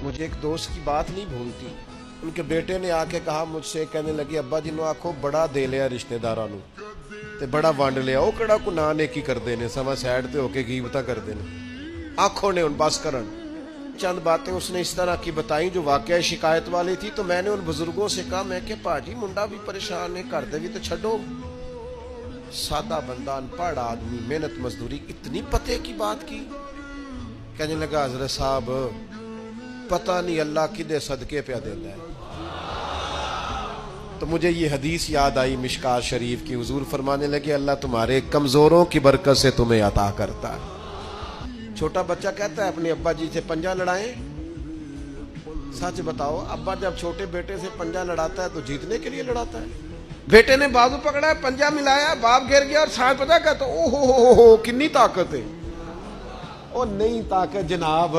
مجھے ایک دوست کی بات نہیں بھولتی. ان کے بیٹے نے آ کے کہا مجھ سے, کہنے لگی ابا جی نو آکھو بڑا دے لیا رشتہ داراں نو تے بڑا ونڈ لیا, وہ کہڑا کو نا نیکی کردے نے, سوا سائڈ تے ہو کے غیبتاں کردے نے. آنکھوں نے ان بس کرن. چند باتیں اس نے اس طرح کی بتائیں جو واقعہ شکایت والی تھی. تو میں نے ان بزرگوں سے کہا, میں کہ پاجی منڈا بھی پریشان ہے, کر دے بھی تو چھڈو. سادہ بندہ, ان پڑھ آدمی, محنت مزدوری, اتنی پتے کی بات کی. کہنے لگا حضرت صاحب پتہ نہیں اللہ کدے صدقے پہ دیتا ہے. تو مجھے یہ حدیث یاد آئی مشکات شریف کی. حضور فرمانے لگے اللہ تمہارے کمزوروں کی برکت سے تمہیں عطا کرتا ہے. چھوٹا بچہ کہتا ہے اپنے ابا جی سے پنجہ لڑائیں. سچ بتاؤ, ابا جب چھوٹے بیٹے سے پنجہ لڑاتا ہے تو جیتنے کے لیے لڑاتا ہے؟ بیٹے نے بازو پکڑا ہے, پنجہ ملایا, باپ گر گیا اور ساتھ پتہ کہتا او ہو کنی طاقت ہے. او نہیں طاقت جناب,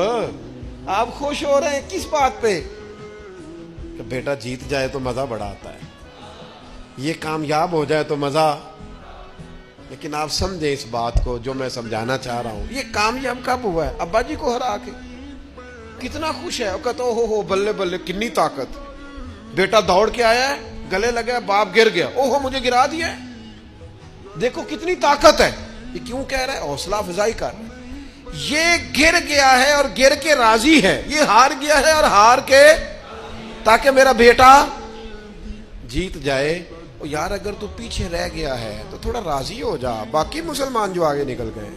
آپ خوش ہو رہے ہیں کس بات پہ کہ بیٹا جیت جائے تو مزہ بڑا آتا ہے, یہ کامیاب ہو جائے تو مزہ. لیکن آپ سمجھیں اس بات کو جو میں سمجھانا چاہ رہا ہوں. یہ کامیاب کب ہوا ہے؟ ابا جی کو ہرا کے کتنا خوش ہے, وہ کہتا ہو بلے بلے کنی طاقت. بیٹا دوڑ کے آیا ہے, گلے لگا, باپ گر گیا, مجھے گرا دیا, دیکھو کتنی طاقت ہے. یہ کیوں کہہ رہا ہے؟ حوصلہ افزائی کر رہا ہے. یہ گر گیا ہے اور گر کے راضی ہے, یہ ہار گیا ہے اور ہار کے تاکہ میرا بیٹا جیت جائے. یار اگر تو پیچھے رہ گیا ہے تو تھوڑا راضی ہو جا. باقی مسلمان جو آگے نکل گئے,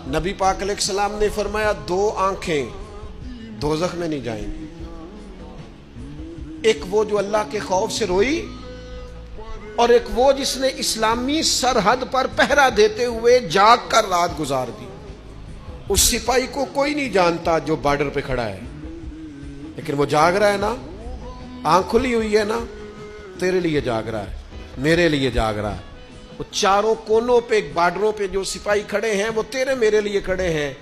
نبی پاک علیہ السلام نے فرمایا 2 آنکھیں دوزخ میں نہیں جائیں گی. ایک وہ جو اللہ کے خوف سے روئی, اور ایک وہ جس نے اسلامی سرحد پر پہرا دیتے ہوئے جاگ کر رات گزار دی. اس سپاہی کو کوئی نہیں جانتا جو بارڈر پہ کھڑا ہے, لیکن وہ جاگ رہا ہے نا, آنکھ کھلی ہوئی ہے نا, تیرے لیے جاگ رہا ہے, میرے لیے جاگ رہا ہے. وہ چاروں کونوں پہ بارڈروں پہ جو سپاہی کھڑے ہیں وہ تیرے میرے لیے کھڑے ہیں.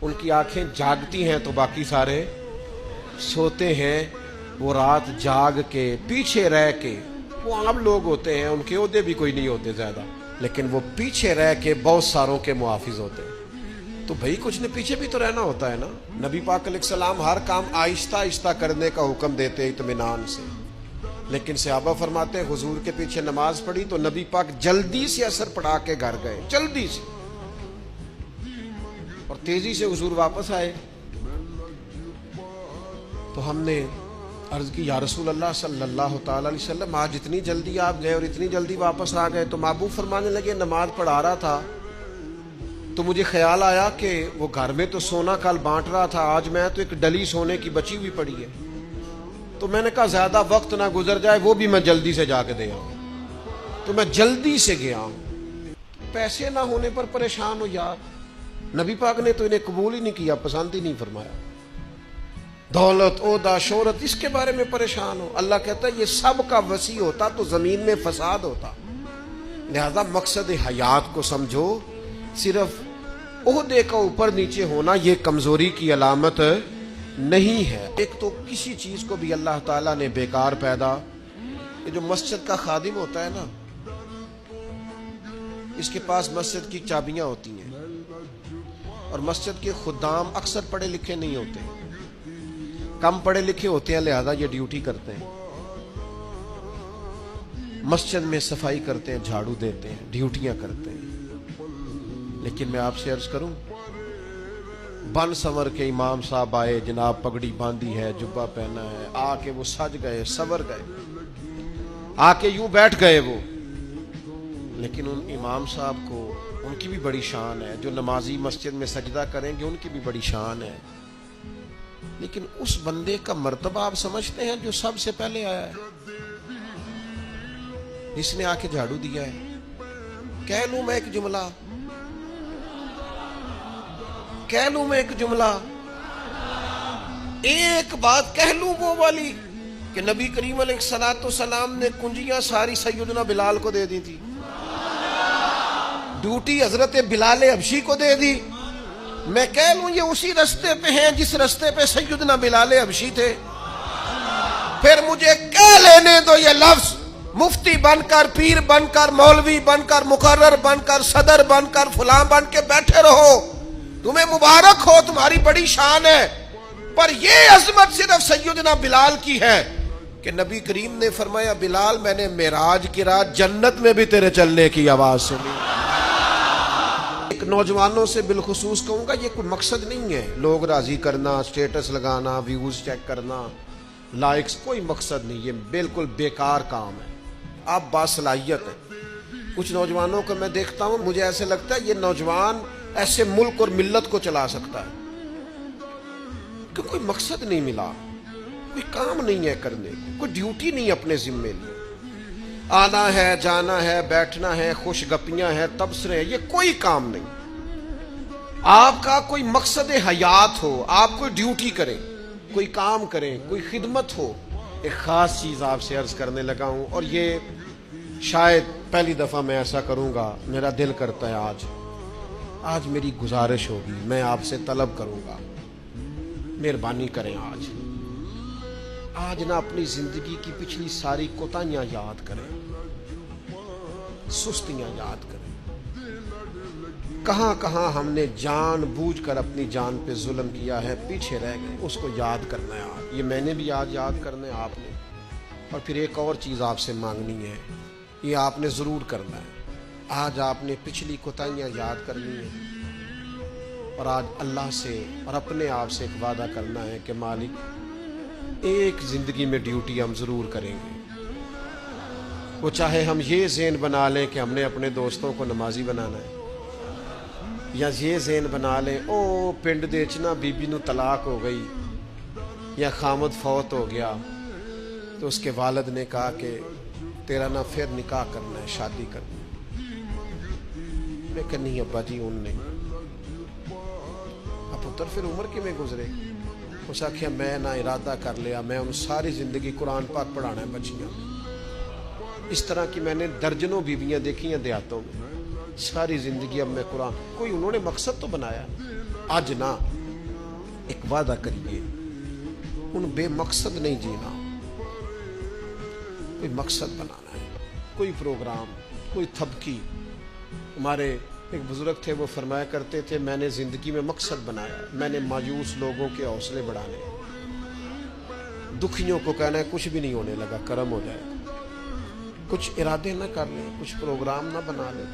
ان کی آنکھیں جاگتی ہیں تو باقی سارے سوتے ہیں. وہ رات جاگ کے پیچھے رہ کے, وہ عام لوگ ہوتے ہیں, ان کے عہدے بھی کوئی نہیں ہوتے زیادہ, لیکن وہ پیچھے رہ کے بہت ساروں کے محافظ ہوتے ہیں. تو بھائی کچھ نے پیچھے بھی تو رہنا ہوتا ہے نا. نبی پاک علیہ السلام ہر کام آہستہ آہستہ کرنے کا حکم دیتے اطمینان سے, لیکن صحابہ فرماتے ہیں حضور کے پیچھے نماز پڑھی تو نبی پاک جلدی سے اثر پڑھا کے گھر گئے, جلدی سے, اور تیزی سے حضور واپس آئے. تو ہم نے عرض کی یا رسول اللہ صلی اللہ تعالی علیہ وسلم آج اتنی جلدی آپ گئے اور اتنی جلدی واپس آ گئے. تو محبوب فرمانے لگے نماز پڑھا رہا تھا تو مجھے خیال آیا کہ وہ گھر میں تو سونا کل بانٹ رہا تھا, آج میں تو ایک ڈلی سونے کی بچی ہوئی پڑی ہے. تو میں نے کہا زیادہ وقت نہ گزر جائے, وہ بھی میں جلدی سے جا کے دے آؤں. تو میں جلدی سے گیا ہوں. پیسے نہ ہونے پر پریشان ہو یار, نبی پاک نے تو انہیں قبول ہی نہیں کیا, پسند ہی نہیں فرمایا. دولت, عہدہ, شہرت, اس کے بارے میں پریشان ہو. اللہ کہتا ہے یہ سب کا وسیع ہوتا تو زمین میں فساد ہوتا. لہذا مقصد حیات کو سمجھو. صرف عہدے کا اوپر نیچے ہونا یہ کمزوری کی علامت نہیں ہے. ایک تو کسی چیز کو بھی اللہ تعالیٰ نے بیکار پیدا, یہ جو مسجد کا خادم ہوتا ہے نا, اس کے پاس مسجد کی چابیاں ہوتی ہیں, اور مسجد کے خدام اکثر پڑھے لکھے نہیں ہوتے, کم پڑھے لکھے ہوتے ہیں, لہذا یہ ڈیوٹی کرتے ہیں, مسجد میں صفائی کرتے ہیں, جھاڑو دیتے ہیں, ڈیوٹیاں کرتے ہیں. لیکن میں آپ سے عرض کروں, بن سنور کے امام صاحب آئے, جناب پگڑی باندھی ہے, جبہ پہنا ہے, آ کے وہ سج گئے, سور گئے, آ کے یوں بیٹھ گئے وہ. لیکن ان امام صاحب کو, ان کی بھی بڑی شان ہے, جو نمازی مسجد میں سجدہ کریں گے ان کی بھی بڑی شان ہے. لیکن اس بندے کا مرتبہ آپ سمجھتے ہیں جو سب سے پہلے آیا ہے, جس نے آ کے جھاڑو دیا ہے. کہہ لوں میں ایک جملہ, کہہ لوں میں ایک جملہ, ایک بات کہہ لوں وہ والی کہ نبی کریم علیہ الصلوۃ والسلام نے کنجیاں ساری سیدنا بلال کو دے دی تھی, ڈیوٹی حضرت بلال حبشی کو دے دی. میں کہہ لوں یہ اسی رستے پہ ہیں جس رستے پہ سیدنا بلال حبشی تھے. پھر مجھے کہہ لینے دو یہ لفظ, مفتی بن کر, پیر بن کر, مولوی بن کر, مقرر بن کر, صدر بن کر, فلاں بن کے بیٹھے رہو, تمہیں مبارک ہو, تمہاری بڑی شان ہے. پر یہ عظمت صرف سیدنا بلال کی ہے کہ نبی کریم نے فرمایا بلال میں نے معراج کی رات جنت میں بھی تیرے چلنے کی آواز سنی۔ ایک نوجوانوں سے بالخصوص کہوں گا یہ کوئی مقصد نہیں ہے لوگ راضی کرنا، سٹیٹس لگانا، ویوز چیک کرنا، لائکس، کوئی مقصد نہیں، یہ بالکل بیکار کام ہے۔ آپ باصلاحیت ہیں۔ کچھ نوجوانوں کو میں دیکھتا ہوں، مجھے ایسے لگتا ہے یہ نوجوان ایسے ملک اور ملت کو چلا سکتا ہے کہ کوئی مقصد نہیں ملا، کوئی کام نہیں ہے کرنے کو، کوئی ڈیوٹی نہیں اپنے ذمے لی، آنا ہے، جانا ہے، بیٹھنا ہے، خوش گپیاں ہیں، تبصرے ہیں، یہ کوئی کام نہیں۔ آپ کا کوئی مقصد حیات ہو، آپ کوئی ڈیوٹی کریں، کوئی کام کریں، کوئی خدمت ہو۔ ایک خاص چیز آپ سے عرض کرنے لگا ہوں، اور یہ شاید پہلی دفعہ میں ایسا کروں گا، میرا دل کرتا ہے آج میری گزارش ہوگی، میں آپ سے طلب کروں گا، مہربانی کریں آج نہ اپنی زندگی کی پچھلی ساری کوتاہیاں یاد کریں، سستیاں یاد کریں، کہاں کہاں ہم نے جان بوجھ کر اپنی جان پہ ظلم کیا ہے، پیچھے رہ گئے، اس کو یاد کرنا ہے آج۔ یہ میں نے بھی آج یاد کرنا ہے، آپ نے۔ اور پھر ایک اور چیز آپ سے مانگنی ہے، یہ آپ نے ضرور کرنا ہے۔ آج آپ نے پچھلی کوتاہیاں یاد کرنی ہے، اور آج اللہ سے اور اپنے آپ سے ایک وعدہ کرنا ہے کہ مالک ایک زندگی میں ڈیوٹی ہم ضرور کریں گے، وہ چاہے ہم یہ ذہن بنا لیں کہ ہم نے اپنے دوستوں کو نمازی بنانا ہے، یا یہ ذہن بنا لیں او پنڈ دے وچ نا بی بی نو طلاق ہو گئی یا خامد فوت ہو گیا تو اس کے والد نے کہا کہ تیرا نا پھر نکاح کرنا ہے، شادی کرنا ہے۔ میں کہ نہیں ابا جی ان نے اب پتر پھر عمر کی میں گزرے، اس آخیا میں نہ ارادہ کر لیا میں ان ساری زندگی قرآن پاک پڑھانا ہے بچیاں۔ اس طرح کی میں نے درجنوں بیویاں دیکھی ہیں دیہاتوں میں، ساری زندگی اب میں قرآن، کوئی انہوں نے مقصد تو بنایا۔ آج نہ ایک وعدہ کریے، ان بے مقصد نہیں جینا، کوئی مقصد بنانا ہے، کوئی پروگرام، کوئی تھبکی۔ ہمارے ایک بزرگ تھے، وہ فرمایا کرتے تھے میں نے زندگی میں مقصد بنایا، میں نے مایوس لوگوں کے حوصلے بڑھانے، دکھیوں کو کہنا ہے کچھ بھی نہیں ہونے لگا، کرم ہو جائے گا۔ کچھ ارادے نہ کر لیں، کچھ پروگرام نہ بنا لیں،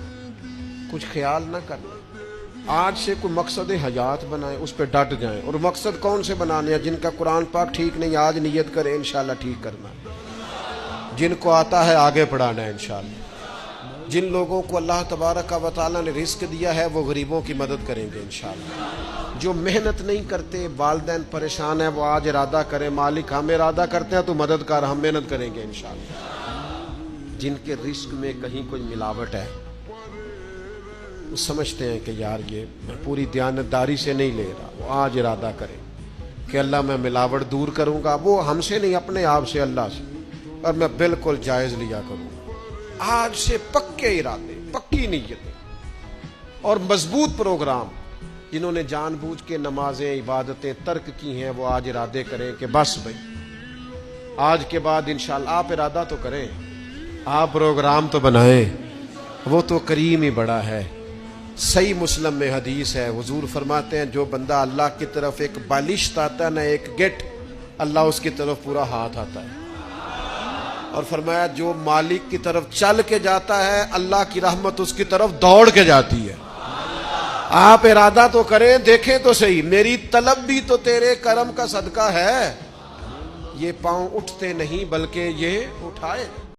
کچھ خیال نہ کر لیں۔ آج سے کوئی مقصد حیات بنائیں، اس پہ ڈٹ جائیں۔ اور مقصد کون سے بنانے ہیں؟ جن کا قرآن پاک ٹھیک نہیں آج نیت کریں انشاءاللہ ٹھیک کرنا، جن کو آتا ہے آگے پڑھانا ہے انشاءاللہ۔ جن لوگوں کو اللہ تبارک و تعالیٰ نے رزق دیا ہے وہ غریبوں کی مدد کریں گے انشاءاللہ۔ جو محنت نہیں کرتے، والدین پریشان ہیں، وہ آج ارادہ کریں مالک ہم ارادہ کرتے ہیں تو مدد کر، ہم محنت کریں گے انشاءاللہ۔ جن کے رزق میں کہیں کوئی ملاوٹ ہے، وہ سمجھتے ہیں کہ یار یہ میں پوری دیانتداری سے نہیں لے رہا، وہ آج ارادہ کریں کہ اللہ میں ملاوٹ دور کروں گا، وہ ہم سے نہیں اپنے آپ سے، اللہ سے، اور میں بالکل جائز لیا کروں گا۔ آج سے پکے ارادے، پکی نیتیں اور مضبوط پروگرام۔ جنہوں نے جان بوجھ کے نمازیں عبادتیں ترک کی ہیں وہ آج ارادے کریں کہ بس بھائی آج کے بعد انشاءاللہ۔ آپ ارادہ تو کریں، آپ پروگرام تو بنائیں، وہ تو کریم ہی بڑا ہے۔ صحیح مسلم میں حدیث ہے، حضور فرماتے ہیں جو بندہ اللہ کی طرف ایک بالشت آتا ہے نہ ایک گٹ، اللہ اس کی طرف پورا ہاتھ آتا ہے۔ اور فرمایا جو مالک کی طرف چل کے جاتا ہے اللہ کی رحمت اس کی طرف دوڑ کے جاتی ہے۔ آپ ارادہ تو کریں، دیکھیں تو صحیح، میری طلب بھی تو تیرے کرم کا صدقہ ہے۔ یہ پاؤں اٹھتے نہیں بلکہ یہ اٹھائے۔